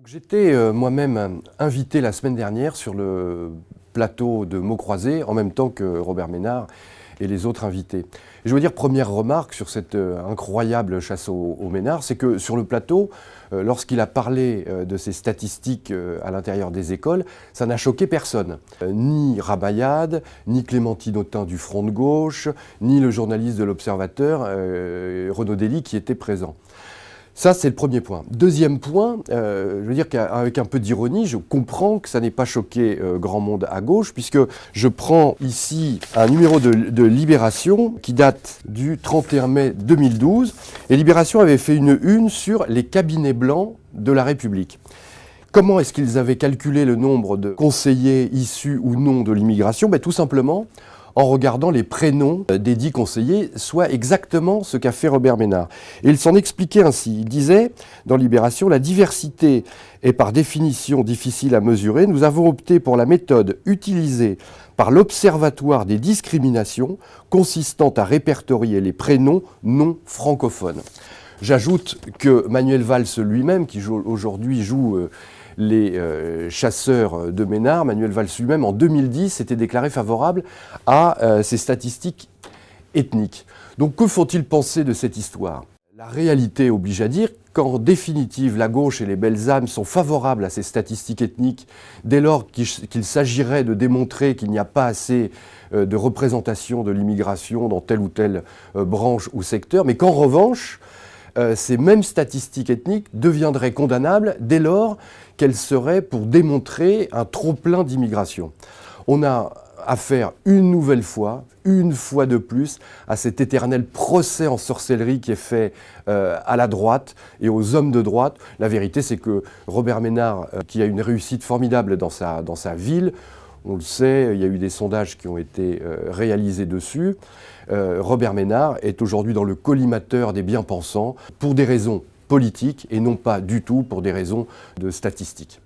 J'étais moi-même invité la semaine dernière sur le plateau de Mots Croisés, en même temps que Robert Ménard et les autres invités. Et je veux dire, première remarque sur cette incroyable chasse aux ménards, c'est que sur le plateau, lorsqu'il a parlé de ces statistiques à l'intérieur des écoles, ça n'a choqué personne. Ni Ramayad, ni Clémentine Autain du Front de Gauche, ni le journaliste de l'Observateur, Renaud Dely, qui était présent. Ça, c'est le premier point. Deuxième point, je veux dire qu'avec un peu d'ironie, je comprends que ça n'ait pas choqué grand monde à gauche, puisque je prends ici un numéro de Libération qui date du 31 mai 2012, et Libération avait fait une une sur les cabinets blancs de la République. Comment est-ce qu'ils avaient calculé le nombre de conseillers issus ou non de l'immigration? Tout simplement en regardant les prénoms des 10 conseillers, soit exactement ce qu'a fait Robert Ménard. Et il s'en expliquait ainsi. Il disait, dans Libération, « La diversité est par définition difficile à mesurer. Nous avons opté pour la méthode utilisée par l'Observatoire des discriminations, consistant à répertorier les prénoms non francophones. » J'ajoute que Manuel Valls lui-même, qui aujourd'hui joue les chasseurs de Ménard, Manuel Valls lui-même, en 2010, s'était déclaré favorable à ces statistiques ethniques. Donc que faut-il penser de cette histoire? La réalité oblige à dire qu'en définitive, la gauche et les belles âmes sont favorables à ces statistiques ethniques dès lors qu'il s'agirait de démontrer qu'il n'y a pas assez de représentation de l'immigration dans telle ou telle branche ou secteur, mais qu'en revanche, ces mêmes statistiques ethniques deviendraient condamnables dès lors qu'elles seraient pour démontrer un trop-plein d'immigration. On a affaire une fois de plus, à cet éternel procès en sorcellerie qui est fait à la droite et aux hommes de droite. La vérité, c'est que Robert Ménard, qui a une réussite formidable dans sa ville, on le sait, il y a eu des sondages qui ont été réalisés dessus. Robert Ménard est aujourd'hui dans le collimateur des bien-pensants pour des raisons politiques et non pas du tout pour des raisons de statistiques.